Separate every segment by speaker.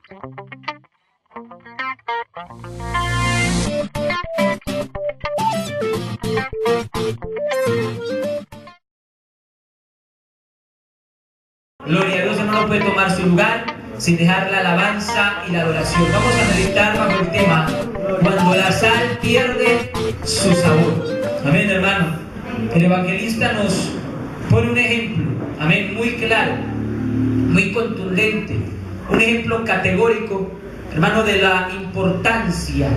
Speaker 1: Gloria a Dios, hermano, puede tomar su lugar sin dejar la alabanza y la adoración. Vamos a meditar bajo el tema: cuando la sal pierde su sabor. Amén, hermano. El evangelista nos pone un ejemplo, amén, muy claro, muy contundente, un ejemplo categórico, hermano, de la importancia,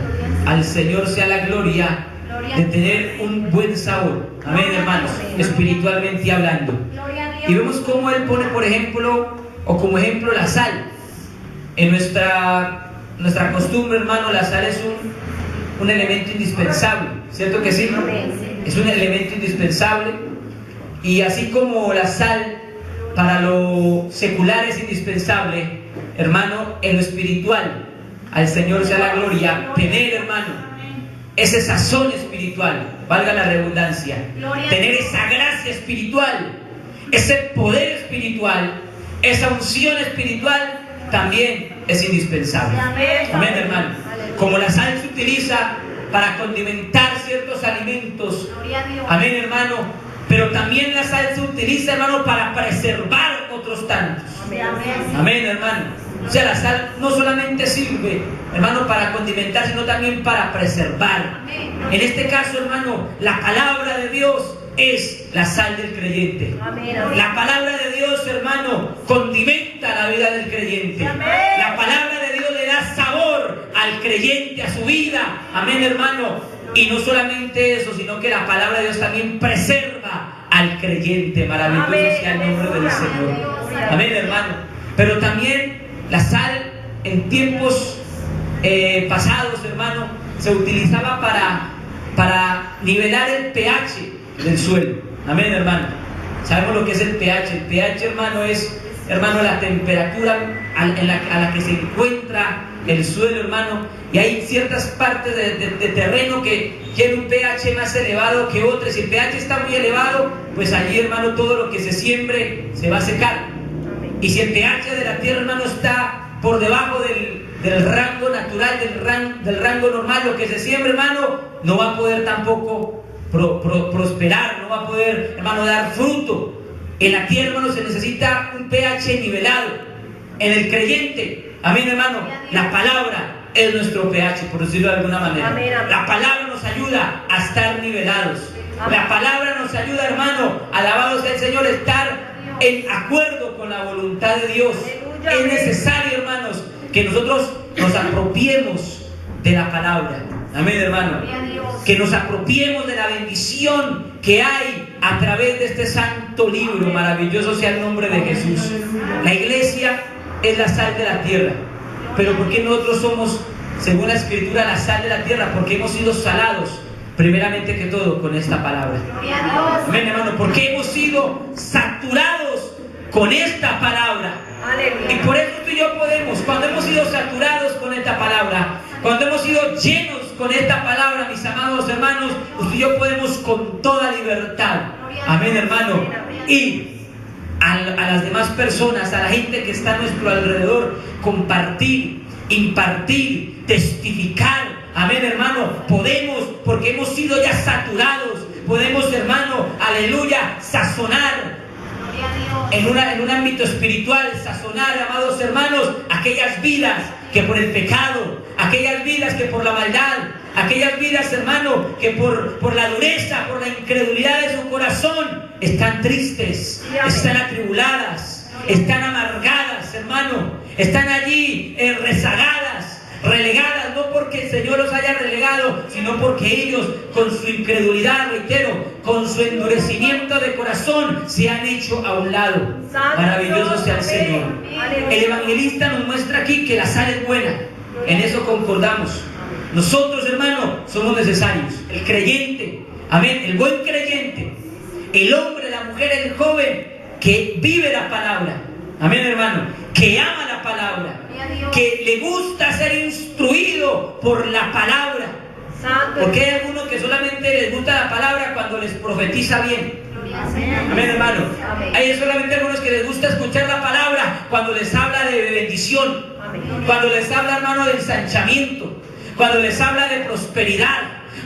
Speaker 1: al Señor sea la gloria, de tener un buen sabor, amén, hermanos, espiritualmente hablando. Y vemos cómo él pone, por ejemplo, o como ejemplo, la sal. En nuestra costumbre, hermano, la sal es un elemento indispensable, ¿cierto que sí? Es un elemento indispensable. Y así como la sal para lo secular es indispensable, hermano, en lo espiritual, al Señor sea la gloria, tener, hermano, ese sazón espiritual, valga la redundancia, tener esa gracia espiritual, ese poder espiritual, esa unción espiritual, también es indispensable. Amén, hermano. Como la sal se utiliza para condimentar ciertos alimentos, amén, hermano, pero también la sal se utiliza, hermano, para preservar otros tantos. Amén, hermano. O sea, la sal no solamente sirve, hermano, para condimentar, sino también para preservar. En este caso, hermano, la palabra de Dios es la sal del creyente. La palabra de Dios, hermano, condimenta la vida del creyente. La palabra de Dios le da sabor al creyente, a su vida. Amén, hermano. Y no solamente eso, sino que la palabra de Dios también preserva al creyente. Maravilloso sea el nombre del Señor. Amén, hermano. Pero también la sal en tiempos pasados, hermano, se utilizaba para nivelar el pH del suelo. Amén, hermano. Sabemos lo que es el pH. El pH, hermano, es, hermano, la temperatura a la que se encuentra el suelo, hermano. Y hay ciertas partes de terreno que tienen un pH más elevado que otras. Si el pH está muy elevado, pues allí, hermano, todo lo que se siembre se va a secar. Y si el pH de la tierra, hermano, está por debajo del rango natural, del rango normal, lo que se siembra, hermano, no va a poder tampoco prosperar, no va a poder, hermano, dar fruto. En la tierra, hermano, se necesita un pH nivelado. En el creyente, amén, hermano, la palabra es nuestro pH, por decirlo de alguna manera. La palabra nos ayuda a estar nivelados. La palabra nos ayuda, hermano, alabado sea el Señor, estar en acuerdo con la voluntad de Dios. Es necesario, hermanos, que nosotros nos apropiemos de la palabra. Amén, hermano. Que nos apropiemos de la bendición que hay a través de este santo libro. Maravilloso sea el nombre de Jesús. La iglesia es la sal de la tierra. Pero ¿por qué nosotros somos, según la Escritura, la sal de la tierra? Porque hemos sido salados, primeramente que todo, con esta palabra. Amén, hermano. Porque hemos sido saturados con esta palabra. Y por eso tú y yo podemos, cuando hemos sido saturados con esta palabra, cuando hemos sido llenos con esta palabra, mis amados hermanos, tú y yo podemos con toda libertad, amén, hermano, y a las demás personas, a la gente que está a nuestro alrededor, compartir, impartir, testificar, amén, hermano. Podemos, porque hemos sido ya saturados, podemos, hermano, aleluya, sazonar en un ámbito espiritual, sazonar, amados hermanos, aquellas vidas que por el pecado, aquellas vidas que por la maldad, aquellas vidas, hermano, que por la dureza, por la incredulidad de su corazón, están tristes, están atribuladas, están amargadas, hermano, están allí rezagadas, relegadas, no porque el Señor los haya relegado, sino porque ellos, con su incredulidad, reitero, con su endurecimiento de corazón, se han hecho a un lado. Maravilloso sea el Señor. El evangelista nos muestra aquí que la sal es buena. En eso concordamos. Nosotros, hermano, somos necesarios. El creyente, amén, el buen creyente, el hombre, la mujer, el joven que vive la palabra, amén, hermano, que ama la palabra, que le gusta ser instruido por la palabra. Porque hay algunos que solamente les gusta la palabra cuando les profetiza bien. Amén, hermano. Hay solamente algunos que les gusta escuchar la palabra cuando les habla de bendición, cuando les habla, hermano, de ensanchamiento, cuando les habla de prosperidad,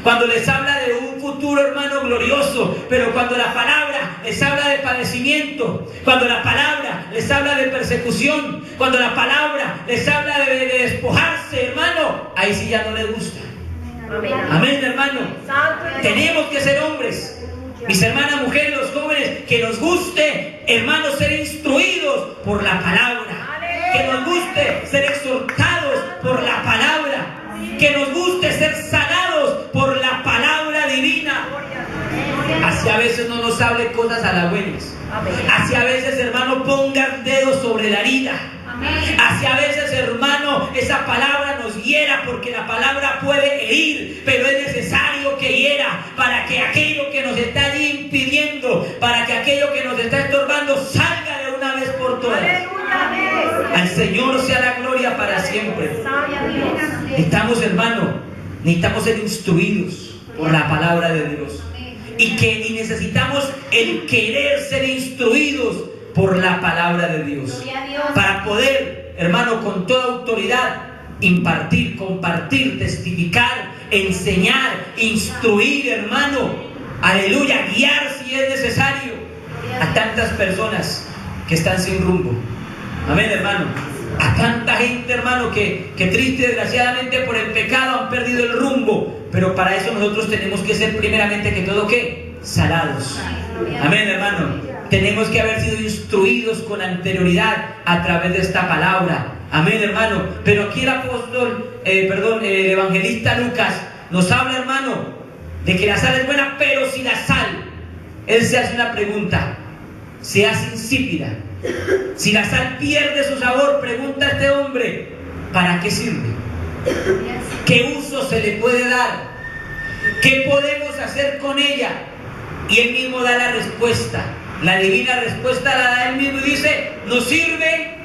Speaker 1: cuando les habla de un futuro, hermano, glorioso. Pero cuando la palabra les habla de padecimiento, cuando la palabra les habla de persecución, cuando la palabra les habla de despojarse, hermano, ahí sí ya no les gusta. Amén, hermano. Tenemos que ser hombres, mis hermanas, mujeres, los jóvenes, que nos guste, hermano, ser instruidos por la palabra, que nos guste ser exhortados por la palabra, que nos guste ser sanados por la palabra divina. Así a veces no nos hable cosas halagüeñas, así a veces, hermano, ponga el dedo sobre la herida, así a veces, hermano, esa palabra nos hiera, porque la palabra puede herir, pero es necesario que hiera para que aquello que nos está allí impidiendo, para que aquello que nos está estorbando salga de una vez por todas. Al Señor sea la gloria para siempre. Necesitamos, hermano, necesitamos ser instruidos por la palabra de Dios, y necesitamos el querer ser instruidos por la palabra de Dios, para poder, hermano, con toda autoridad impartir, compartir, testificar, enseñar, instruir, hermano, aleluya, guiar si es necesario a tantas personas que están sin rumbo. Amén, hermano. A tanta gente, hermano, que triste, desgraciadamente, por el pecado han perdido el rumbo. Pero para eso nosotros tenemos que ser, primeramente que todo, ¿qué? Sanados. Amén, hermano. Tenemos que haber sido instruidos con anterioridad a través de esta palabra. Amén, hermano. Pero aquí el apóstol, el evangelista Lucas nos habla, hermano, de que la sal es buena, pero si la sal, él se hace una pregunta, se hace insípida, si la sal pierde su sabor, pregunta a este hombre, ¿para qué sirve? ¿Qué uso se le puede dar? ¿Qué podemos hacer con ella? Y él mismo da la respuesta. La divina respuesta la da él mismo y dice: no sirve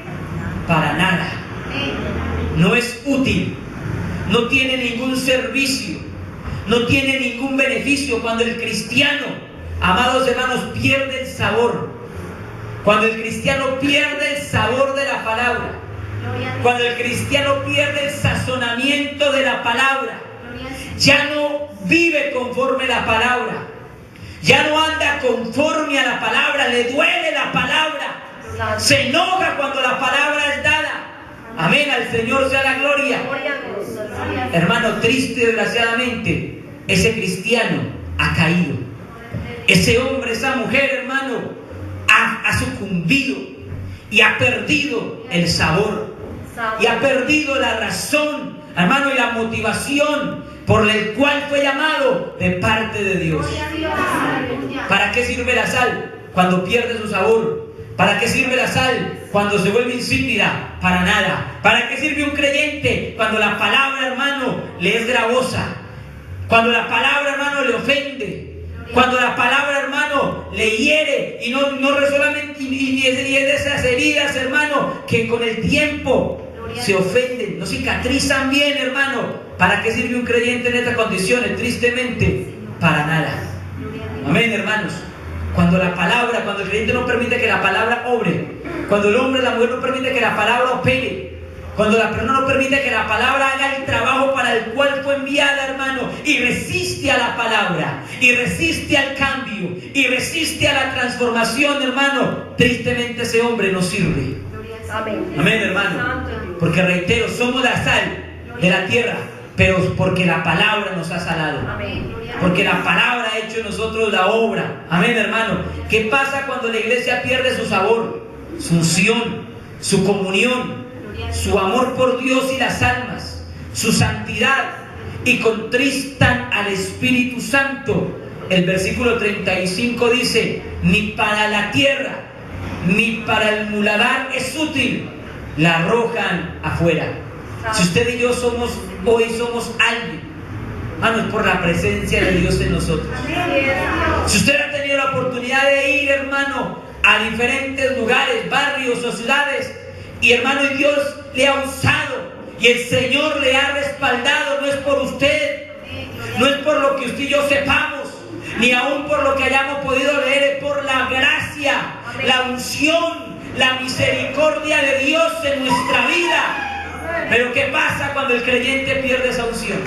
Speaker 1: para nada, no es útil, no tiene ningún servicio, no tiene ningún beneficio. Cuando el cristiano, amados hermanos, pierde el sabor, cuando el cristiano pierde el sabor de la palabra, cuando el cristiano pierde el sazonamiento de la palabra, ya no vive conforme a la palabra, ya no anda conforme a la palabra, le duele la palabra, se enoja cuando la palabra es dada. Amén, al Señor sea la gloria. Hermano, triste, desgraciadamente, ese cristiano ha caído. Ese hombre, esa mujer, hermano, ha sucumbido y ha perdido el sabor y ha perdido la razón, hermano, y la motivación por el cual fue llamado de parte de Dios. ¿Para qué sirve la sal cuando pierde su sabor? ¿Para qué sirve la sal cuando se vuelve insípida? Para nada. ¿Para qué sirve un creyente cuando la palabra, hermano, le es gravosa? Cuando la palabra, hermano, le ofende. Cuando la palabra, hermano, le hiere y no solamente y es de esas heridas, hermano, que con el tiempo se ofenden, no cicatrizan bien, hermano. ¿Para qué sirve un creyente en estas condiciones? Tristemente, para nada. Amén, hermanos. Cuando el creyente no permite que la palabra obre, cuando el hombre, la mujer no permite que la palabra opere, cuando la persona no permite que la palabra haga el trabajo para el cual fue enviada, hermano, y resiste a la palabra, y resiste al cambio, y resiste a la transformación, hermano, tristemente ese hombre no sirve. Amén, hermano. Porque reitero, somos la sal de la tierra, pero porque la palabra nos ha salado. Porque la palabra ha hecho en nosotros la obra. Amén, hermano. ¿Qué pasa cuando la iglesia pierde su sabor, su unción, su comunión, su amor por Dios y las almas, su santidad, y contristan al Espíritu Santo? El versículo 35 dice: ni para la tierra ni para el muladar es útil, la arrojan afuera. Si usted y yo hoy somos alguien, hermano, es por la presencia de Dios en nosotros. Si usted ha tenido la oportunidad de ir, hermano, a diferentes lugares, barrios o ciudades, y hermano, y Dios le ha usado y el Señor le ha respaldado, no es por usted, no es por lo que usted y yo sepamos, ni aún por lo que hayamos podido leer, es por la gracia, la unción, la misericordia de Dios en nuestra vida. Pero ¿qué pasa cuando el creyente pierde esa unción?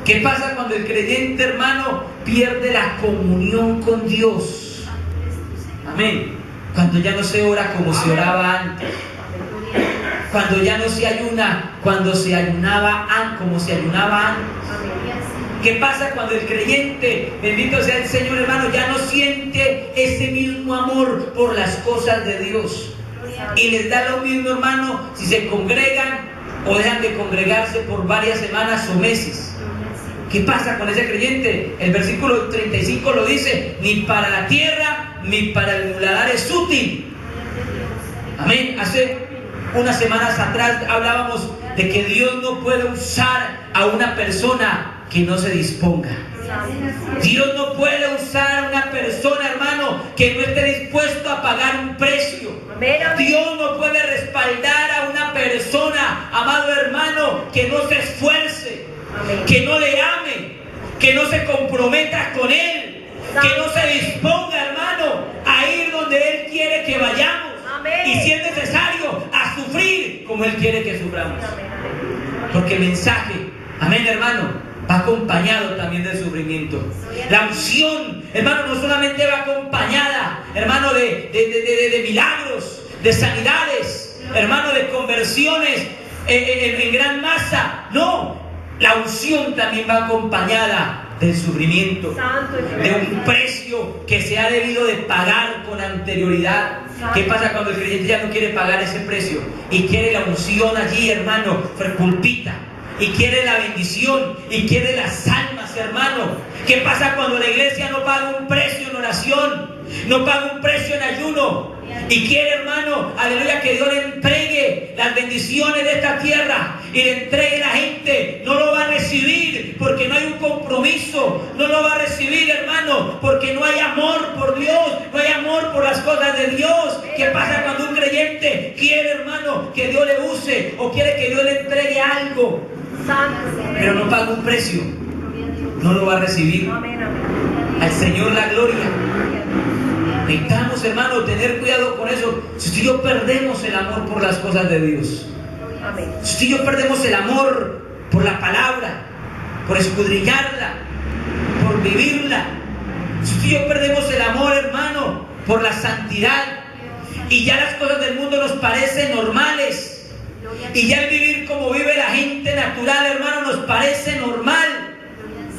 Speaker 1: ¿Qué pasa cuando el creyente, hermano, pierde la comunión con Dios? Amén. Cuando ya no se ora como se oraba antes. Cuando ya no se ayuna, cuando se ayunaba como se ayunaba antes. ¿Qué pasa cuando el creyente, bendito sea el Señor, hermano, ya no siente ese mismo amor por las cosas de Dios? Y les da lo mismo, hermano, si se congregan o dejan de congregarse por varias semanas o meses. ¿Qué pasa con ese creyente? El versículo 35 lo dice: ni para la tierra ni para el muladar es útil. Amén. Hace unas semanas atrás hablábamos de que Dios no puede usar a una persona que no se disponga. Dios no puede usar a una persona, hermano, que no esté dispuesto a pagar un precio. Dios no puede respaldar a una persona, amado hermano, que no se esfuerce, que no le ame, que no se comprometa con Él, que no se disponga, hermano, a ir donde Él quiere que vayamos. Y si es necesario, a sufrir como Él quiere que suframos. Porque el mensaje, amén, hermano, va acompañado también del sufrimiento. La unción, hermano, no solamente va acompañada, hermano, de milagros, de sanidades, hermano, de conversiones en gran masa. No, la unción también va acompañada del sufrimiento, de un precio que se ha debido de pagar con anterioridad. ¿Qué pasa cuando el creyente ya no quiere pagar ese precio y quiere la unción allí, hermano, pulpita, y quiere la bendición y quiere las almas, hermano? ¿Qué pasa cuando la iglesia no paga un precio en oración, no paga un precio en ayuno y quiere, hermano, aleluya, que Dios le entregue las bendiciones de esta tierra y le entregue a la gente? No lo va a recibir porque no hay un compromiso, no lo va a recibir, hermano, porque no hay amor por Dios, no hay amor por las cosas de Dios. ¿Qué pasa cuando un creyente quiere, hermano, que Dios le use o quiere que Dios le entregue algo, pero no paga un precio? No lo va a recibir. Al Señor la gloria. Necesitamos, hermano, tener cuidado con eso. Si usted y yo perdemos el amor por las cosas de Dios, si usted y yo perdemos el amor por la palabra, por escudriñarla, por vivirla, si usted y yo perdemos el amor, hermano, por la santidad, y ya las cosas del mundo nos parecen normales, y ya el vivir como vive la gente natural, hermano, nos parece normal,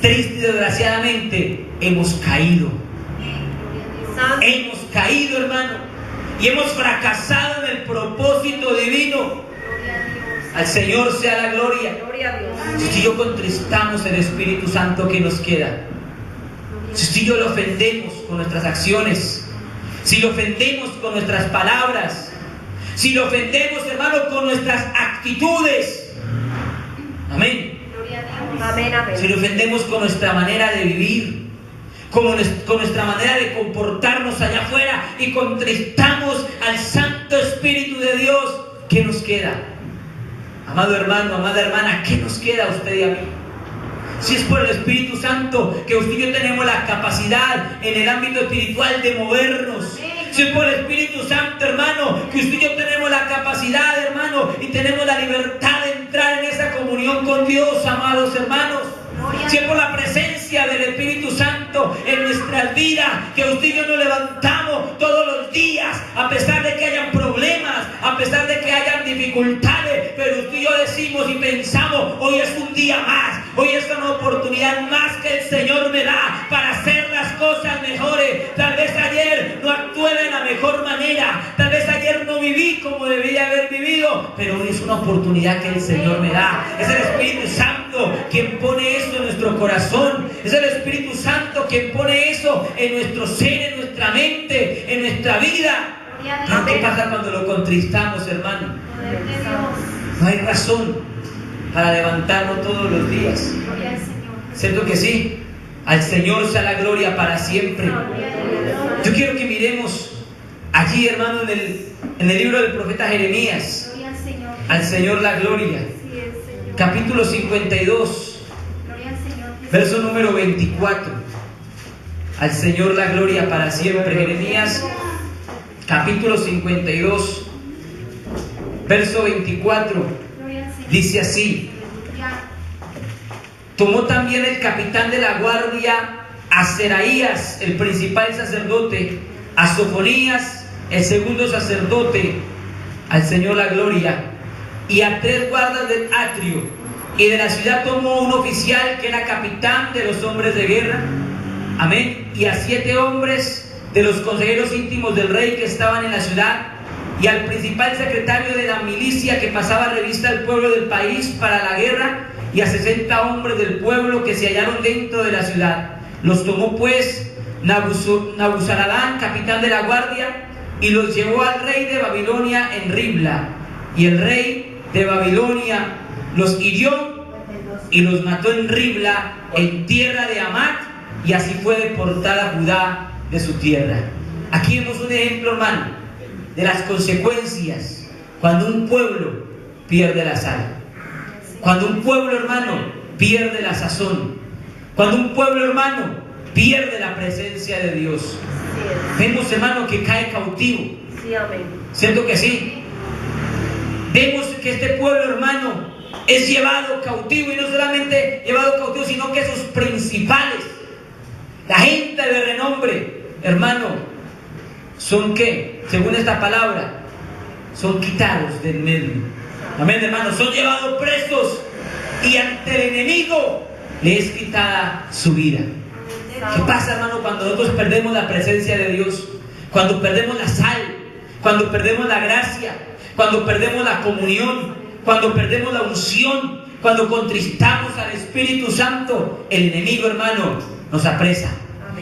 Speaker 1: triste y desgraciadamente hemos caído. Hemos caído, hermano, y hemos fracasado en el propósito divino. Al Señor sea la gloria. Si usted y yo contristamos el Espíritu Santo, ¿qué nos queda? Si usted y yo lo ofendemos con nuestras acciones, si lo ofendemos con nuestras palabras, si lo ofendemos, hermano, con nuestras actitudes, amén. Si lo ofendemos con nuestra manera de vivir, con nuestra manera de comportarnos allá afuera, y contristamos al Santo Espíritu de Dios, ¿qué nos queda? Amado hermano, amada hermana, ¿qué nos queda a usted y a mí? Si es por el Espíritu Santo que usted y yo tenemos la capacidad en el ámbito espiritual de movernos. Si es por el Espíritu Santo, hermano, que usted y yo tenemos la capacidad, hermano, y tenemos la libertad de entrar en esa comunión con Dios, amados hermanos. Si es por la presencia del Espíritu Santo en nuestras vidas, que usted y yo nos levantamos todos los días, a pesar de que hayan problemas, a pesar de que hayan dificultades, pero usted y yo decimos y pensamos: hoy es un día más, hoy es una oportunidad más que el Señor me da para hacer las cosas mejores. Tal vez ayer no actué de la mejor manera, tal vez ayer no viví como debía haber vivido, pero hoy es una oportunidad que el Señor me da. Es el Espíritu Santo quien pone eso en nuestro corazón, es el Espíritu Santo quien pone eso en nuestro ser, en nuestra mente, en nuestra vida. ¿No? ¿Qué pasa cuando lo contristamos, hermano? No hay razón para levantarnos todos los días. ¿Cierto que sí? Al Señor sea la gloria para siempre. Yo quiero que miremos allí, hermano, en el libro del profeta Jeremías. Al Señor la gloria. Capítulo 52, verso número 24. Al Señor la gloria para siempre. Jeremías capítulo 52, verso 24, dice así: tomó también el capitán de la guardia a Seraías, el principal sacerdote, a Sofonías, el segundo sacerdote, al Señor la gloria, y a 3 guardas del atrio, y de la ciudad tomó un oficial que era capitán de los hombres de guerra, amén, y a 7 hombres de los consejeros íntimos del rey que estaban en la ciudad, y al principal secretario de la milicia que pasaba revista al pueblo del país para la guerra, y a 60 hombres del pueblo que se hallaron dentro de la ciudad. Los tomó pues Nabuzaradán, capitán de la guardia, y los llevó al rey de Babilonia en Ribla, y el rey de Babilonia los hirió y los mató en Ribla, en tierra de Hamat, y así fue deportada Judá de su tierra. Aquí vemos un ejemplo, hermano, de las consecuencias cuando un pueblo pierde la sal, cuando un pueblo, hermano, pierde la sazón, cuando un pueblo, hermano, pierde la presencia de Dios. Vemos, hermano, que cae cautivo. ¿Cierto que sí? Vemos que este pueblo, hermano, es llevado cautivo, y no solamente llevado cautivo, sino que sus principales, la gente de renombre, hermano, son que, según esta palabra, son quitados del medio. Amén, hermano, son llevados presos, y ante el enemigo le es quitada su vida. ¿Qué pasa, hermano, cuando nosotros perdemos la presencia de Dios? Cuando perdemos la sal, cuando perdemos la gracia, cuando perdemos la comunión, cuando perdemos la unción, cuando contristamos al Espíritu Santo, el enemigo, hermano, nos apresa.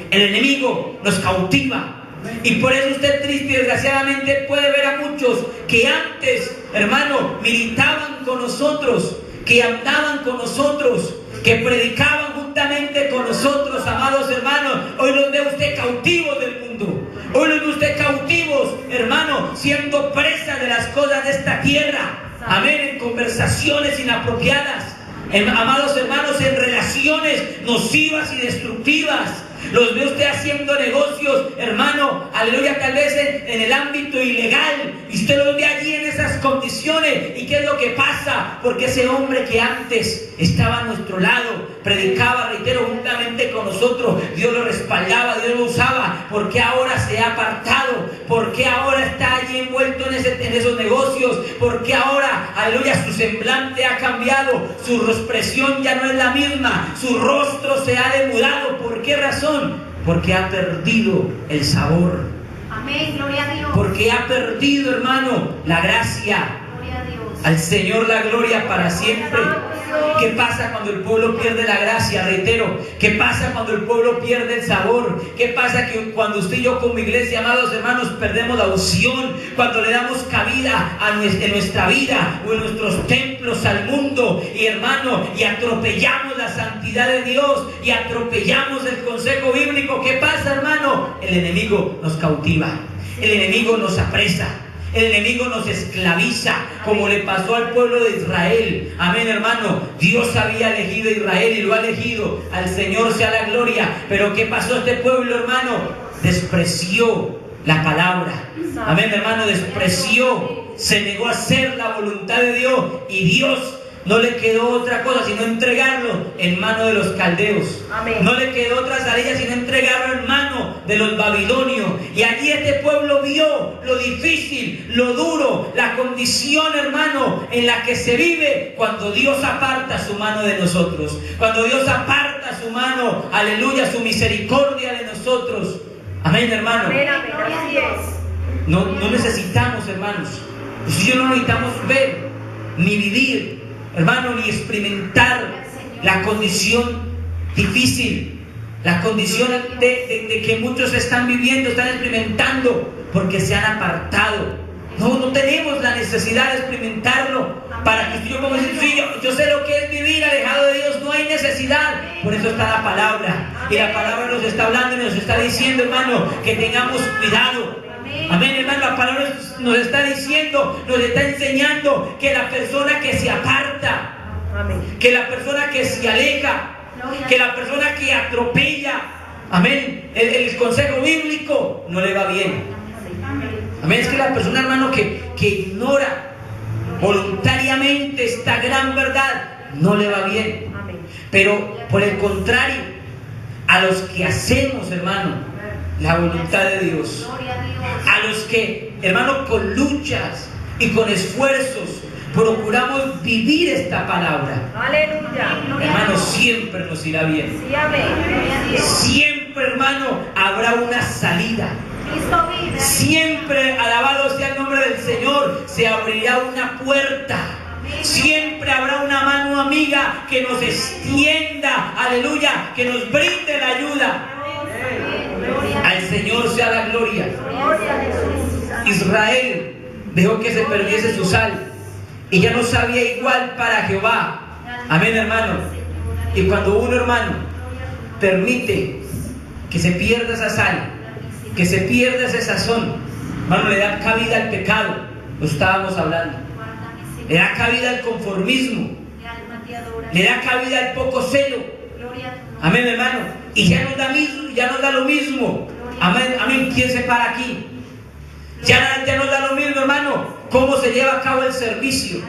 Speaker 1: El enemigo nos cautiva. Y por eso usted, triste y desgraciadamente, puede ver a muchos que antes, hermano, militaban con nosotros, que andaban con nosotros, que predicaban juntamente con nosotros, amados hermanos. Hoy los ve usted cautivos del mundo. Hoy los ve usted cautivos, hermano, siendo presas de las cosas de esta tierra. Amén, en conversaciones inapropiadas, amados hermanos, en relaciones nocivas y destructivas. Los ve usted haciendo negocios, hermano, aleluya, tal vez en el ámbito ilegal, y usted los ve allí en esas condiciones. ¿Y qué es lo que pasa? Porque ese hombre que antes estaba a nuestro lado, predicaba, reitero, juntamente con nosotros, Dios lo respaldaba, Dios lo usaba. ¿Por qué ahora se ha apartado? ¿Por qué ahora está allí envuelto en esos negocios? ¿Por qué ahora, aleluya, su semblante ha cambiado? Su expresión ya no es la misma, su rostro se ha demudado. ¿Por qué razón? Porque ha perdido el sabor.
Speaker 2: Amén, gloria a Dios.
Speaker 1: Porque ha perdido, hermano, la gracia.
Speaker 2: Gloria a Dios.
Speaker 1: Al Señor la gloria para siempre. ¿Qué pasa cuando el pueblo pierde la gracia? Reitero, ¿qué pasa cuando el pueblo pierde el sabor? ¿Qué pasa cuando usted y yo como iglesia, amados hermanos, perdemos la unción? Cuando le damos cabida en nuestra vida o en nuestros templos al mundo, y hermano, y atropellamos la santidad de Dios, y atropellamos el consejo bíblico. ¿Qué pasa, hermano? El enemigo nos cautiva, el enemigo nos apresa, el enemigo nos esclaviza, como le pasó al pueblo de Israel. Amén, hermano. Dios había elegido a Israel y lo ha elegido. Al Señor sea la gloria. Pero ¿qué pasó a este pueblo, hermano? Despreció la palabra. Amén, hermano. Despreció, se negó a hacer la voluntad de Dios, y Dios no le quedó otra cosa sino entregarlo en mano de los caldeos. Amén. No le quedó otra salida sino entregarlo en mano de los babilonios. Y allí este pueblo vio lo difícil, lo duro, la condición, hermano, en la que se vive cuando Dios aparta su mano de nosotros. Cuando Dios aparta su mano, aleluya, su misericordia de nosotros. Amén, hermano.
Speaker 2: Amén, amén, así es.
Speaker 1: No necesitamos, hermanos, pues yo no necesitamos ver ni vivir, hermano, ni experimentar la condición difícil, la condición de que muchos están viviendo, están experimentando, porque se han apartado. No tenemos la necesidad de experimentarlo para que yo como decir, sí, yo sé lo que es vivir alejado de Dios. No hay necesidad. Por eso está la palabra, y la palabra nos está hablando y nos está diciendo, hermano, que tengamos cuidado. Amén, hermano. La palabra nos está diciendo, nos está enseñando que la persona que se aparta, que la persona que se aleja, que la persona que atropella, amén, el consejo bíblico, no le va bien. Amén. Es que la persona, hermano, que ignora voluntariamente esta gran verdad, no le va bien. Pero por el contrario, a los que hacemos, hermano, la voluntad de Dios, a los que, hermano, con luchas y con esfuerzos procuramos vivir esta palabra,
Speaker 2: Aleluya.
Speaker 1: hermano, siempre nos irá bien.
Speaker 2: Sí, amén.
Speaker 1: Siempre, hermano, habrá una salida. Siempre, alabado sea el nombre del Señor, se abrirá una puerta. Siempre habrá una mano amiga que nos extienda, aleluya, que nos brinde la ayuda. Al Señor sea la gloria. Israel dejó que se perdiese su sal y ya no sabía igual para Jehová. Amén, hermano. Y cuando uno, hermano, permite que se pierda esa sal, que se pierda ese sazón, hermano, le da cabida al pecado. Lo estábamos hablando. Le da cabida al conformismo, le da cabida al poco celo. Amén, hermano. Y ya nos da lo mismo. Amén, amén. ¿Quién se para aquí? Ya nos da lo mismo, hermano, cómo se lleva a cabo el servicio.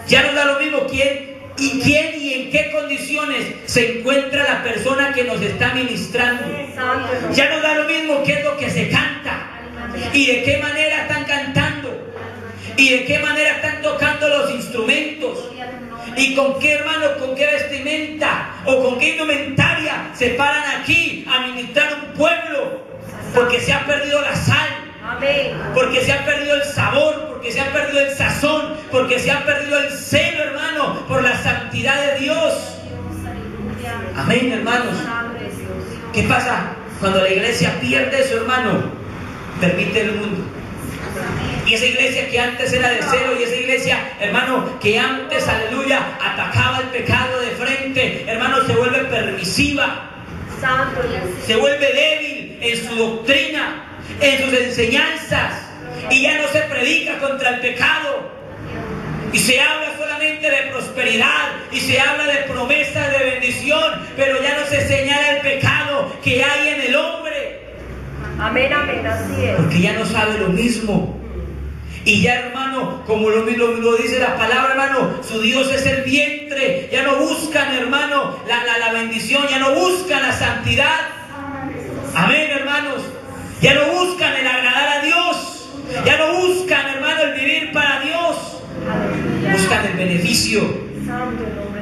Speaker 1: Ya nos da lo mismo quién y en qué condiciones se encuentra la persona que nos está ministrando. Ya nos da lo mismo qué es lo que se canta y de qué manera están cantando y de qué manera están tocando los instrumentos y con qué, hermano, con qué vestimenta o con qué indumentaria se paran aquí a ministrar un pueblo, porque se ha perdido la sal. Porque se ha perdido el sabor, porque se ha perdido el sazón, porque se ha perdido el celo, hermano, por la santidad de Dios. Amén, hermanos. ¿Qué pasa cuando la iglesia pierde eso, hermano? Permite el mundo. Y esa iglesia que antes era de celo, y esa iglesia, hermano, que antes, aleluya, atacaba el pecado de frente, hermano, se vuelve permisiva, se vuelve débil en su doctrina, en sus enseñanzas, y ya no se predica contra el pecado, y se habla solamente de prosperidad, y se habla de promesas de bendición, pero ya no se señala el pecado que hay en el hombre.
Speaker 2: Amén, amén, así es.
Speaker 1: Porque ya no sabe lo mismo. Y ya, hermano, como lo dice la palabra, hermano, su Dios es el vientre. Ya no buscan, hermano, la bendición, ya no buscan la santidad. Amén, hermanos. Ya no buscan el agradar a Dios. Ya no buscan, hermano, el vivir para Dios. Buscan el beneficio.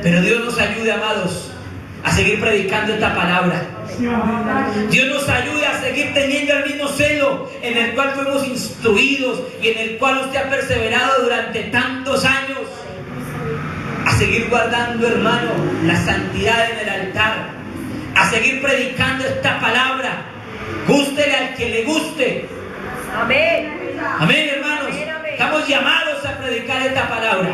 Speaker 1: Pero Dios nos ayude, amados, a seguir predicando esta palabra. Dios nos ayude a seguir teniendo el mismo celo en el cual fuimos instruidos y en el cual usted ha perseverado durante tantos años. A seguir guardando, hermano, la santidad en el altar. A seguir predicando esta palabra. Gústele al que le guste.
Speaker 2: Amén.
Speaker 1: Amén, hermanos. Estamos llamados a predicar esta palabra.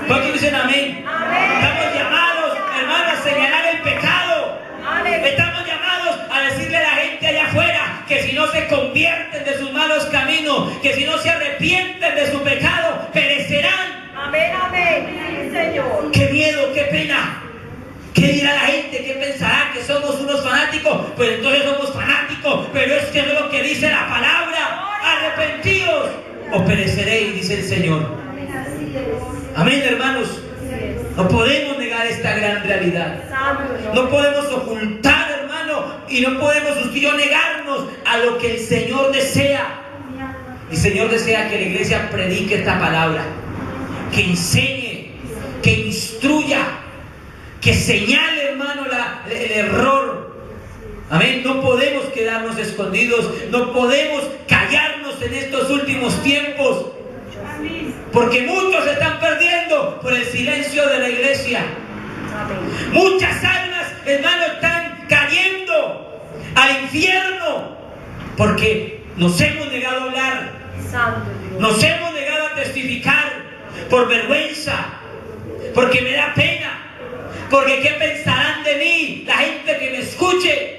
Speaker 1: ¿Cuántos dicen amén? Estamos llamados, hermanos, a señalar el pecado. Estamos llamados a decirle a la gente allá afuera que si no se convierten de sus malos caminos, que si no se arrepienten de su pecado, perecerán.
Speaker 2: Amén, amén, Señor.
Speaker 1: Qué miedo, qué pena. ¿Qué dirá la gente? ¿Qué pensará? ¿Que somos unos fanáticos? Pues entonces somos fanáticos, pero es que no es lo que dice la palabra. Arrepentidos o pereceréis, dice el Señor. Amén, hermanos. No podemos negar esta gran realidad. No podemos ocultar, hermano, y no podemos usted y yo negarnos a lo que el Señor desea. El Señor desea que la iglesia predique esta palabra, que enseñe, que instruya, que señale, hermano, el error. Amén. No podemos quedarnos escondidos, no podemos callarnos en estos últimos tiempos, porque muchos se están perdiendo por el silencio de la iglesia. Muchas almas, hermano, están cayendo al infierno porque nos hemos negado a hablar, nos hemos negado a testificar por vergüenza, porque me da pena, porque qué pensarán de mí la gente que me escuche.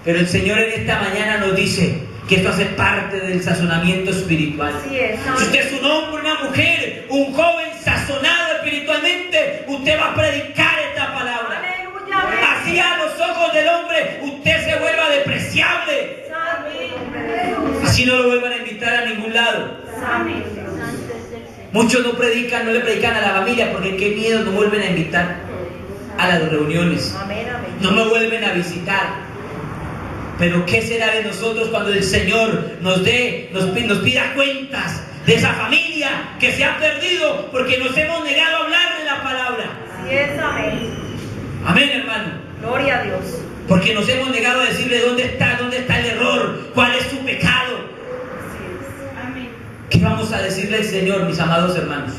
Speaker 1: Pero el Señor en esta mañana nos dice que esto hace parte del sazonamiento espiritual. Si usted es un hombre, una mujer, un joven sazonado espiritualmente, usted va a predicar esta palabra. Así a los ojos del hombre usted se Así no lo vuelvan a invitar a ningún lado.
Speaker 2: Amén.
Speaker 1: Muchos no predican, no le predican a la familia porque qué miedo, no vuelven a invitar a las reuniones.
Speaker 2: Amén, amén.
Speaker 1: No me vuelven a visitar. Pero ¿qué será de nosotros cuando el Señor nos pida cuentas de esa familia que se ha perdido porque nos hemos negado a hablarle la palabra?
Speaker 2: Así es, amén.
Speaker 1: Amén, hermano.
Speaker 2: Gloria a Dios.
Speaker 1: Porque nos hemos negado a decirle dónde está el error, cuál es su pecado.
Speaker 2: Así es. Amén.
Speaker 1: ¿Qué vamos a decirle al Señor, mis amados hermanos?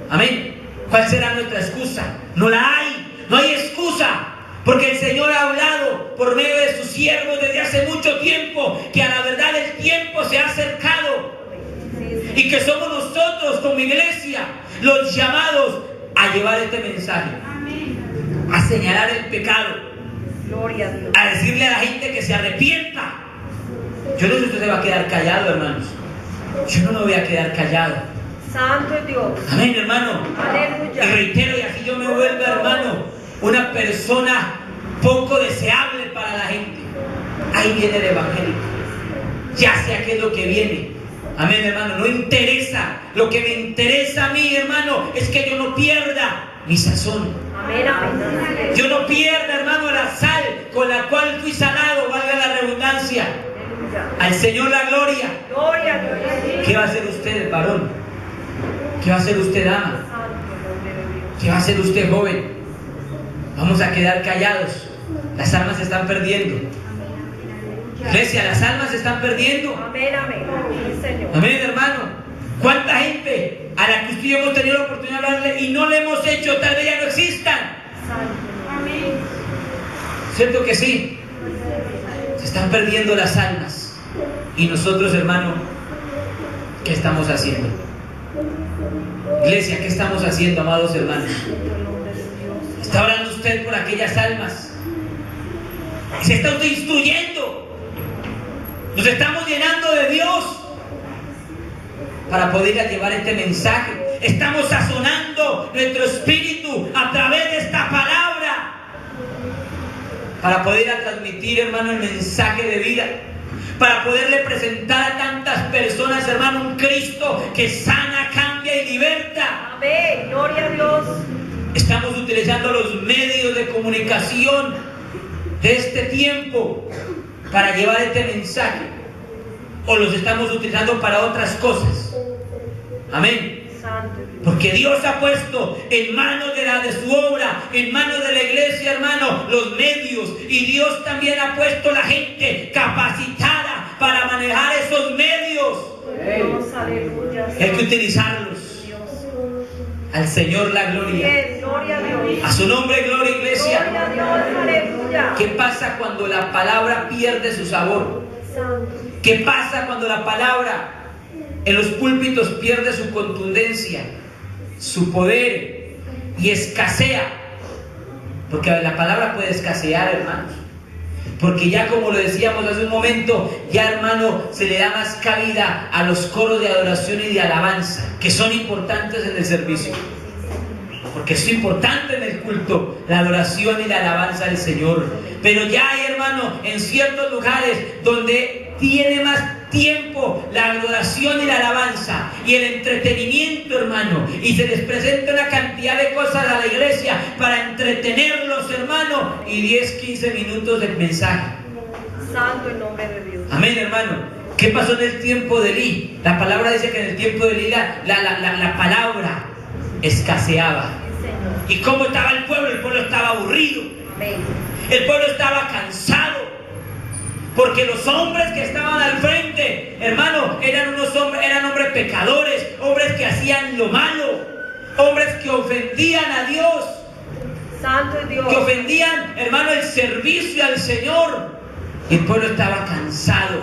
Speaker 1: Amén. ¿Cuál será nuestra excusa? No la hay, no hay excusa. Porque el Señor ha hablado por medio de sus siervos desde hace mucho tiempo que a la verdad el tiempo se ha acercado y que somos nosotros como iglesia los llamados a llevar este mensaje, a señalar el pecado,
Speaker 2: Gloria a Dios.
Speaker 1: a decirle a la gente que se arrepienta. Yo no sé si usted se va a quedar callado, hermanos. Yo no me voy a quedar callado.
Speaker 2: Santo es Dios.
Speaker 1: Amén, hermano.
Speaker 2: Aleluya.
Speaker 1: Y reitero, y así yo me vuelvo, hermano, una persona poco deseable para la gente. Ahí viene el evangélico. Ya sé qué es lo que viene. Amén, hermano. No interesa. Lo que me interesa a mí, hermano, es que yo no pierda mi sazón.
Speaker 2: Amén, amén.
Speaker 1: Yo no pierda, hermano, la sal con la cual fui salado, valga la redundancia.
Speaker 2: Aleluya.
Speaker 1: Al Señor la gloria.
Speaker 2: Gloria a Dios.
Speaker 1: ¿Qué va a hacer usted, varón? ¿Qué va a hacer usted, dama?
Speaker 2: Santo nombre de Dios.
Speaker 1: ¿Qué va a hacer usted, joven? Vamos a quedar callados. Las almas se están perdiendo. Iglesia, las almas se están perdiendo.
Speaker 2: Amén, amén. Sí, Señor.
Speaker 1: Amén, hermano. ¿Cuánta gente a la que usted y yo hemos tenido la oportunidad de hablarle y no le hemos hecho, tal vez ya no existan?
Speaker 2: Santo. Amén.
Speaker 1: ¿Cierto que sí? Se están perdiendo las almas. Y nosotros, hermano, ¿qué estamos haciendo? Iglesia, ¿qué estamos haciendo, amados hermanos? Está orando usted por aquellas almas. Y se está usted instruyendo. Nos estamos llenando de Dios para poder llevar este mensaje. Estamos sazonando nuestro espíritu a través de esta palabra para poder transmitir, hermano, el mensaje de vida. Para poderle presentar a tantas personas, hermano, un Cristo que sana, cambia y liberta.
Speaker 2: Amén. Gloria a Dios.
Speaker 1: Estamos utilizando los medios de comunicación de este tiempo para llevar este mensaje, o los estamos utilizando para otras cosas. Amén.
Speaker 2: Santo.
Speaker 1: Porque Dios ha puesto en manos de su obra, en manos de la iglesia, hermano, los medios, y Dios también ha puesto la gente capacitada para manejar esos medios.
Speaker 2: Dios, aleluya.
Speaker 1: Hay que utilizarlos. Al Señor la gloria.
Speaker 2: Amén. Gloria a Dios.
Speaker 1: A su nombre, gloria, iglesia.
Speaker 2: Gloria a Dios. Aleluya.
Speaker 1: ¿Qué pasa cuando la palabra pierde su sabor?
Speaker 2: Santo.
Speaker 1: ¿Qué pasa cuando la palabra en los púlpitos pierde su contundencia, su poder y escasea? Porque la palabra puede escasear, hermanos. Porque ya, como lo decíamos hace un momento, ya, hermano, se le da más cabida a los coros de adoración y de alabanza, que son importantes en el servicio. Porque es importante en el culto, la adoración y la alabanza del Señor. Pero ya hay, hermano, en ciertos lugares donde tiene más tiempo la adoración y la alabanza y el entretenimiento, hermano, y se les presenta una cantidad de cosas a la iglesia para entretenerlos, hermano, y 10-15 minutos del mensaje.
Speaker 2: Santo en nombre de Dios.
Speaker 1: Amén, hermano. ¿Qué pasó en el tiempo de Elí? La palabra dice que en el tiempo de Elí la palabra escaseaba. ¿Y cómo estaba el pueblo? El pueblo estaba aburrido.
Speaker 2: Amén.
Speaker 1: El pueblo estaba cansado. Porque los hombres que estaban al frente, hermano, eran hombres pecadores, hombres que hacían lo malo, hombres que ofendían a Dios,
Speaker 2: Santo es Dios.
Speaker 1: que ofendían, hermano, el servicio al Señor. Y el pueblo estaba cansado,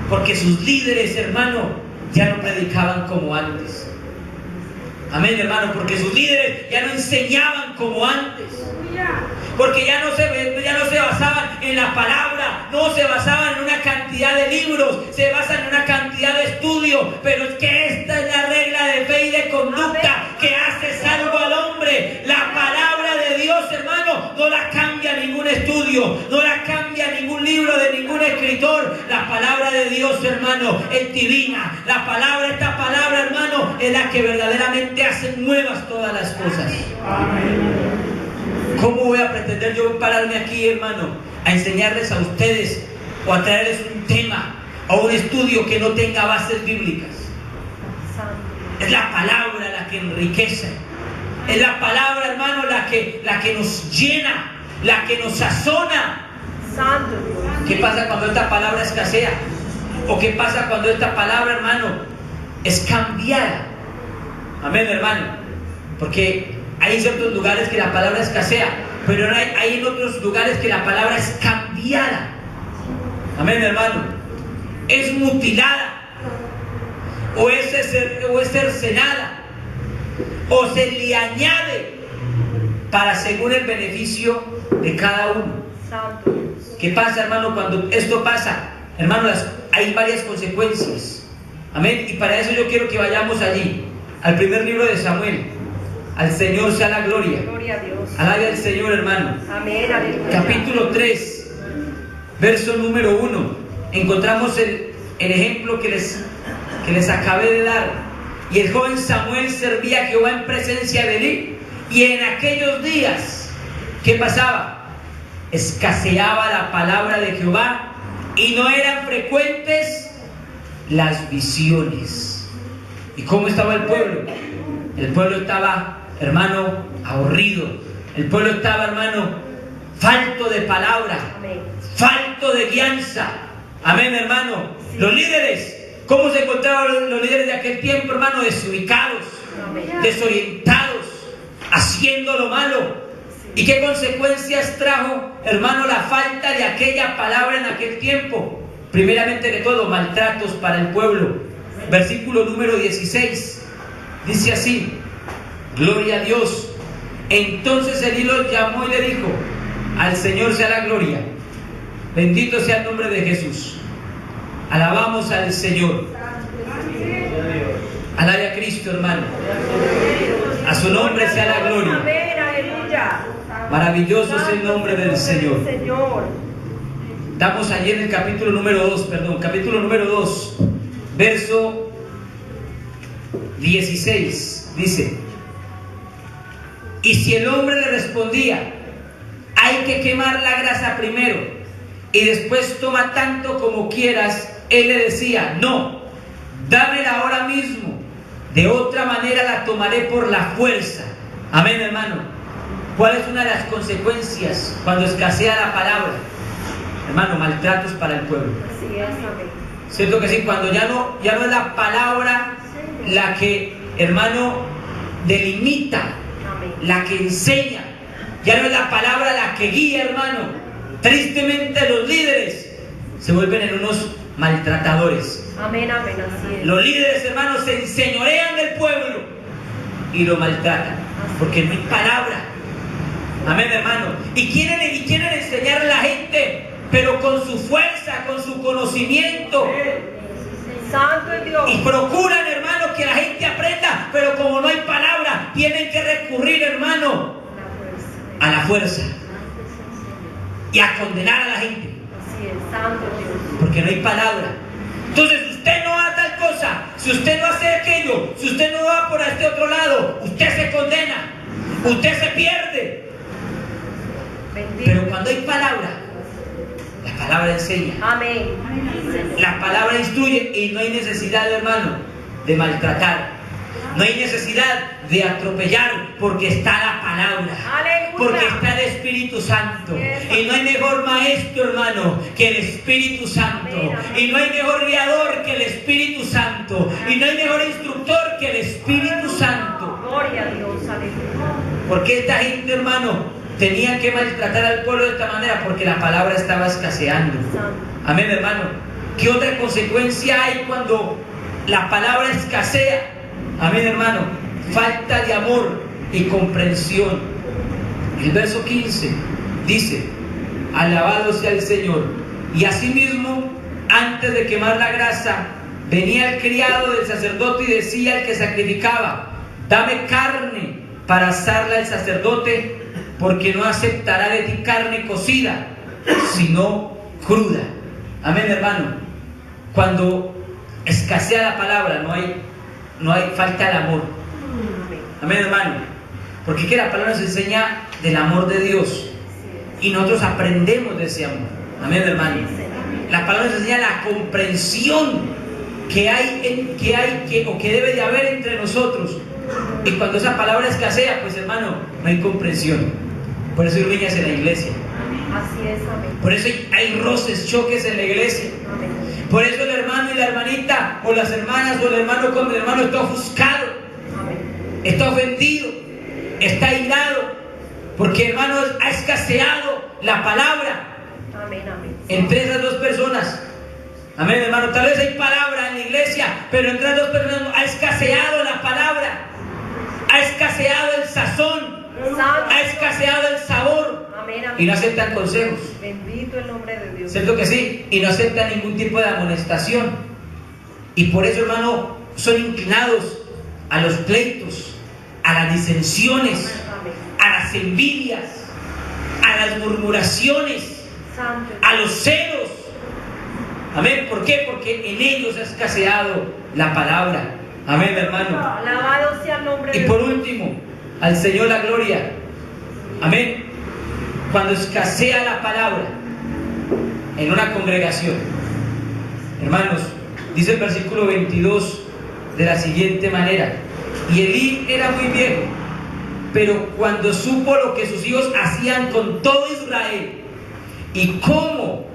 Speaker 1: porque sus líderes, hermano, ya no predicaban como antes. Amén, hermano, porque sus líderes ya no enseñaban como antes. Porque ya no se basaban en la palabra, no se basaban en una cantidad de libros, se basan en una cantidad de estudios. Pero es que esta es la regla de fe y de conducta que hace salvo al hombre. La palabra de Dios, hermano, no la cambia ningún estudio, no la cambia ningún libro de ningún escritor. escritor, la palabra de Dios, hermano, es divina. Esta palabra, hermano, es la que verdaderamente hace nuevas todas las cosas. ¿Cómo voy a pretender yo pararme aquí, hermano, a enseñarles a ustedes o a traerles un tema o un estudio que no tenga bases bíblicas? Es la palabra la que enriquece. Es la palabra, hermano, la que nos llena, la que nos sazona.
Speaker 2: Santo.
Speaker 1: ¿Qué pasa cuando esta palabra escasea? ¿O qué pasa cuando esta palabra, hermano, es cambiada? Amén, hermano. Porque hay ciertos lugares que la palabra escasea, pero hay en otros lugares que la palabra es cambiada. Amén, hermano. Es mutilada, o es cercenada, o se le añade para según el beneficio de cada uno.
Speaker 2: Santo.
Speaker 1: ¿Qué pasa, hermano? Cuando esto pasa, hermano, hay varias consecuencias. Amén. Y para eso yo quiero que vayamos allí, al primer libro de Samuel. Al Señor sea la gloria.
Speaker 2: Gloria a Dios.
Speaker 1: Alabe al Señor, hermano.
Speaker 2: Amén, aleluya.
Speaker 1: Capítulo 3, verso número 1. Encontramos el ejemplo que les acabé de dar. Y el joven Samuel servía a Jehová en presencia de Elí. Y en aquellos días, ¿qué pasaba? Escaseaba la palabra de Jehová y no eran frecuentes las visiones. ¿Y cómo estaba el pueblo? El pueblo estaba, hermano, aburrido. El pueblo estaba, hermano, falto de palabra, falto de guianza. Amén, hermano. Los líderes, ¿cómo se encontraban los líderes de aquel tiempo, hermano? Desubicados, desorientados, haciendo lo malo. ¿Y qué consecuencias trajo, hermano, la falta de aquella palabra en aquel tiempo? Primeramente de todo, maltratos para el pueblo. Versículo número 16. Dice así: gloria a Dios. Entonces Elí los llamó y le dijo: al Señor sea la gloria. Bendito sea el nombre de Jesús. Alabamos al Señor. Alabe a Cristo, hermano. A su nombre sea la gloria.
Speaker 2: Amén, aleluya.
Speaker 1: Maravilloso es el nombre del Señor. Estamos allí en el capítulo número 2, verso 16. Dice: y si el hombre le respondía: hay que quemar la grasa primero y después toma tanto como quieras, él le decía: no, dámela ahora mismo, de otra manera la tomaré por la fuerza. Amén, hermano. ¿Cuál es una de las consecuencias cuando escasea la palabra? Hermano, maltratos para el pueblo.
Speaker 2: Así es, amén.
Speaker 1: ¿Cierto que sí? Cuando ya no es la palabra la que, hermano, delimita,
Speaker 2: Amén.
Speaker 1: la que enseña, ya no es la palabra la que guía, hermano. Tristemente los líderes se vuelven en unos maltratadores.
Speaker 2: Amén, amén, así es.
Speaker 1: Los líderes, hermanos, se enseñorean del pueblo y lo maltratan porque no hay palabra. Amén, hermano. Y quieren enseñar a la gente, pero con su fuerza, con su conocimiento.
Speaker 2: Santo es Dios.
Speaker 1: Y procuran, hermano, que la gente aprenda, pero como no hay palabra, tienen que recurrir, hermano, a la fuerza y a condenar a la gente.
Speaker 2: Así es, Santo Dios.
Speaker 1: Porque no hay palabra. Entonces, usted no hace tal cosa, si usted no hace aquello, si usted no va por este otro lado, usted se condena, usted se pierde.
Speaker 2: Bendito.
Speaker 1: Pero cuando hay palabra, la palabra enseña.
Speaker 2: Amén.
Speaker 1: La palabra instruye y no hay necesidad, hermano, de maltratar. No hay necesidad de atropellar porque está la palabra.
Speaker 2: Aleluya.
Speaker 1: Porque está el Espíritu Santo. Y no hay mejor maestro, hermano, que el Espíritu Santo. Y no hay mejor guiador que el Espíritu Santo. Y no hay mejor instructor que el Espíritu Santo.
Speaker 2: Gloria a Dios, aleluya.
Speaker 1: Porque esta gente, hermano, tenía que maltratar al pueblo de esta manera porque la palabra estaba escaseando. Amén, hermano. ¿Qué otra consecuencia hay cuando la palabra escasea? Amén, hermano. Falta de amor y comprensión. El verso 15 dice: alabado sea el Señor. Y asimismo, antes de quemar la grasa, venía el criado del sacerdote y decía al que sacrificaba: dame carne para asarla al sacerdote, porque no aceptará de ti carne cocida, sino cruda. Amén, hermano. Cuando escasea la palabra, no hay falta de amor. Amén, hermano. Porque es que la palabra nos enseña del amor de Dios y nosotros aprendemos de ese amor. Amén, hermano. La palabra nos enseña la comprensión que debe de haber entre nosotros. Y cuando esa palabra escasea, pues hermano, no hay comprensión. Por eso hay riñas en la iglesia.
Speaker 2: Así es, amén.
Speaker 1: Por eso hay roces, choques en la iglesia.
Speaker 2: Amén.
Speaker 1: Por eso el hermano y la hermanita, o las hermanas o el hermano con el hermano está ofuscado,
Speaker 2: Amén.
Speaker 1: está ofendido, está irado, porque hermano ha escaseado la palabra
Speaker 2: Amén, amén.
Speaker 1: entre esas dos personas. Amén, hermano. Tal vez hay palabra en la iglesia, pero entre las dos personas ha escaseado la palabra, ha escaseado el sazón, ha escaseado el sabor.
Speaker 2: Amén, amén.
Speaker 1: Y no aceptan consejos.
Speaker 2: Bendito el nombre de Dios.
Speaker 1: ¿Cierto que sí? Y no aceptan ningún tipo de amonestación. Y por eso, hermano, son inclinados a los pleitos, a las disensiones,
Speaker 2: Amén.
Speaker 1: a las envidias, a las murmuraciones,
Speaker 2: Santo.
Speaker 1: a los celos. Amén. ¿Por qué? Porque en ellos ha escaseado la palabra. Amén, hermano.
Speaker 2: Alabado sea el nombre
Speaker 1: Y
Speaker 2: de
Speaker 1: por
Speaker 2: Dios.
Speaker 1: último, al Señor la gloria. Amén. Cuando escasea la palabra en una congregación, hermanos, dice el versículo 22 de la siguiente manera: y Elí era muy viejo, pero cuando supo lo que sus hijos hacían con todo Israel y cómo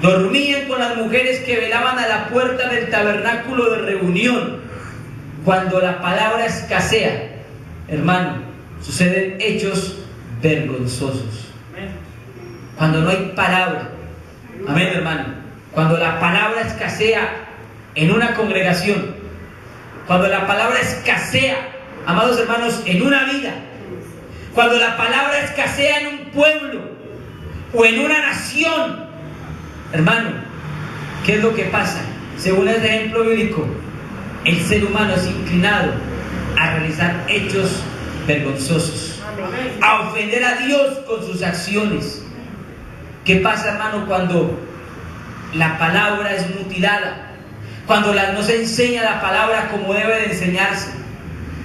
Speaker 1: dormían con las mujeres que velaban a la puerta del tabernáculo de reunión, cuando la palabra escasea, hermano, suceden hechos vergonzosos. Cuando no hay palabra, amén, hermano. Cuando la palabra escasea en una congregación, cuando la palabra escasea, amados hermanos, en una vida, cuando la palabra escasea en un pueblo o en una nación, hermano, ¿qué es lo que pasa? Según el ejemplo bíblico, el ser humano es inclinado a realizar hechos vergonzosos,
Speaker 2: Amén.
Speaker 1: a ofender a Dios con sus acciones. ¿Qué pasa, hermano, cuando la palabra es mutilada? Cuando no se enseña la palabra como debe de enseñarse.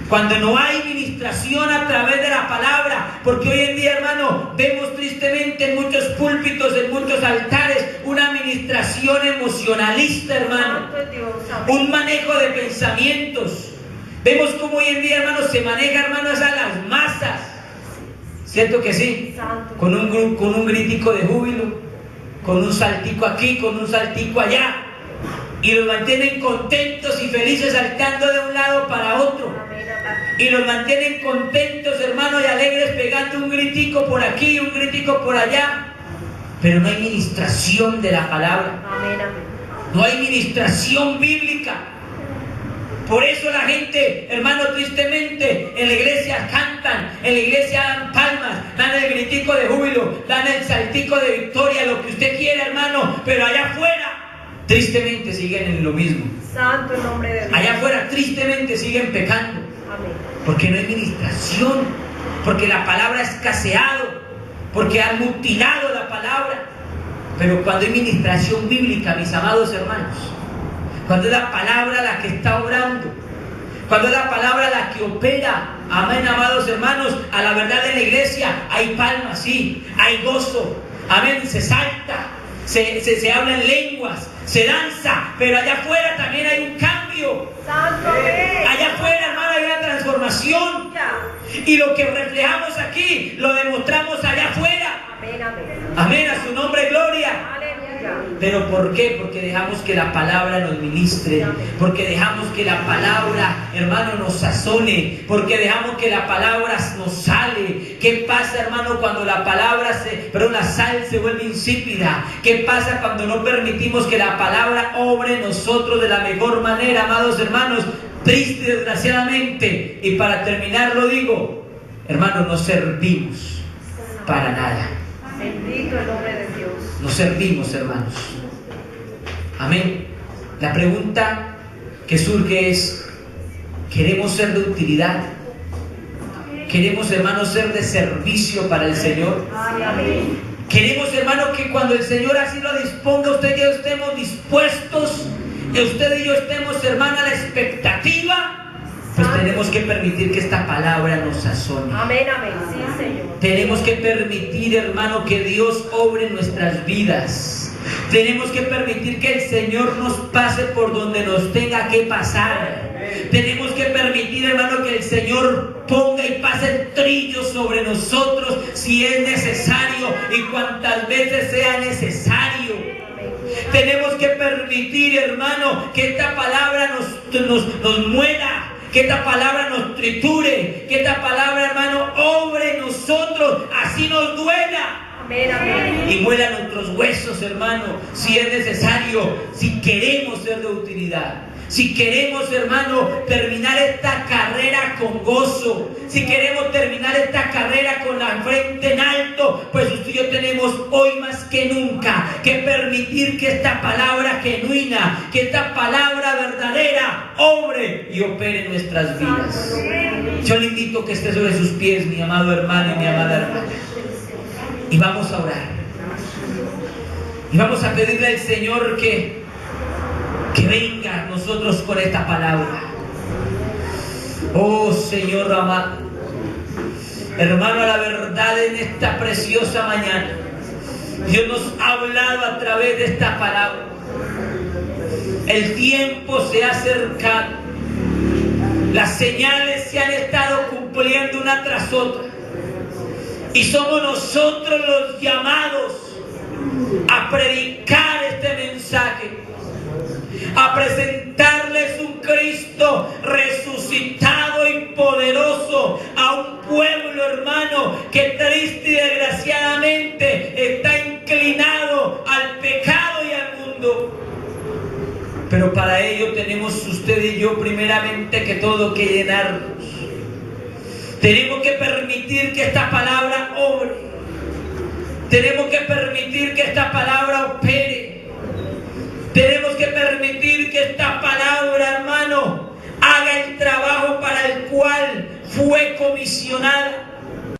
Speaker 1: Cuando no hay ministración a través de la palabra. Porque hoy en día, hermano, vemos tristemente en muchos púlpitos, en muchos altares, una ministración emocionalista, hermano.
Speaker 2: Santo es Dios. Amén.
Speaker 1: Un manejo de pensamientos. Vemos cómo hoy en día, hermano, se maneja, hermano, a las masas. ¿Cierto que sí?
Speaker 2: Santo.
Speaker 1: Con un gritico de júbilo, con un saltico aquí, con un saltico allá, y los mantienen contentos y felices saltando de un lado para otro,
Speaker 2: Amén, amén.
Speaker 1: y los mantienen contentos, hermano, y alegres, pegando un gritico por aquí y un gritico por allá, pero no hay ministración de la palabra,
Speaker 2: Amén, amén.
Speaker 1: no hay ministración bíblica. Por eso la gente, hermano, tristemente, en la iglesia cantan, en la iglesia dan palmas, dan el gritico de júbilo, dan el saltico de victoria, lo que usted quiera, hermano, pero allá afuera, tristemente siguen en lo mismo.
Speaker 2: Santo el nombre de Dios.
Speaker 1: Allá afuera, tristemente siguen pecando,
Speaker 2: Amén.
Speaker 1: porque no hay ministración, porque la palabra ha escaseado, porque han mutilado la palabra. Pero cuando hay ministración bíblica, mis amados hermanos, cuando es la palabra la que está obrando, cuando es la palabra la que opera, amén, amados hermanos, a la verdad de la iglesia, hay palmas, sí, hay gozo, amén, se salta, se habla en lenguas, se danza, pero allá afuera también hay un cambio.
Speaker 2: Santo, amén.
Speaker 1: Allá afuera, hermano, hay una transformación, y lo que reflejamos aquí, lo demostramos allá afuera.
Speaker 2: Amén, amén.
Speaker 1: Amén, a su nombre, gloria.
Speaker 2: Aleluya.
Speaker 1: ¿Pero por qué? Porque dejamos que la palabra nos ministre, porque dejamos que la palabra, hermano, nos sazone, porque dejamos que la palabra nos sale. ¿Qué pasa, hermano, cuando la palabra la sal se vuelve insípida? ¿Qué pasa cuando no permitimos que la palabra obre en nosotros de la mejor manera, amados hermanos? Triste, desgraciadamente. Y para terminar lo digo, hermanos, no servimos para nada.
Speaker 2: Bendito el nombre de Dios.
Speaker 1: No servimos, hermanos. Amén. La pregunta que surge es: ¿queremos ser de utilidad? ¿Queremos, hermanos, ser de servicio para el Señor?
Speaker 2: Ay, amén.
Speaker 1: Queremos, hermano, que cuando el Señor así lo disponga, usted y yo estemos dispuestos, que usted y yo estemos, hermano, a la expectativa. Pues tenemos que permitir que esta palabra nos sazone.
Speaker 2: Amén, amén. Sí, Señor.
Speaker 1: Tenemos que permitir, hermano, que Dios obre en nuestras vidas. Tenemos que permitir que el Señor nos pase por donde nos tenga que pasar. Tenemos que permitir, hermano, que el Señor ponga y pase trillos sobre nosotros si es necesario y cuantas veces sea necesario. Tenemos que permitir, hermano, que esta palabra nos muela, que esta palabra nos triture, que esta palabra, hermano, obre en nosotros, así nos duela.
Speaker 2: Amén, amén.
Speaker 1: Y muela nuestros huesos, hermano, si es necesario, si queremos ser de utilidad. Si queremos, hermano, terminar esta carrera con gozo, si queremos terminar esta carrera con la frente en alto, pues usted y yo tenemos hoy más que nunca que permitir que esta palabra genuina, que esta palabra verdadera obre y opere en nuestras vidas. Yo le invito a que esté sobre sus pies, mi amado hermano y mi amada hermana, y vamos a orar. Y vamos a pedirle al Señor que venga a nosotros con esta palabra. Oh Señor amado, hermano, a la verdad en esta preciosa mañana Dios nos ha hablado a través de esta palabra. El tiempo se ha acercado, las señales se han estado cumpliendo una tras otra, y somos nosotros los llamados a predicar este mensaje, a presentarles un Cristo resucitado y poderoso a un pueblo, hermano, que triste y desgraciadamente está inclinado al pecado y al mundo. Pero para ello tenemos usted y yo primeramente que todo que llenarnos. Tenemos que permitir que esta palabra obre. Tenemos que permitir que esta palabra opere. Tenemos que permitir que esta palabra, hermano, haga el trabajo para el cual fue comisionada.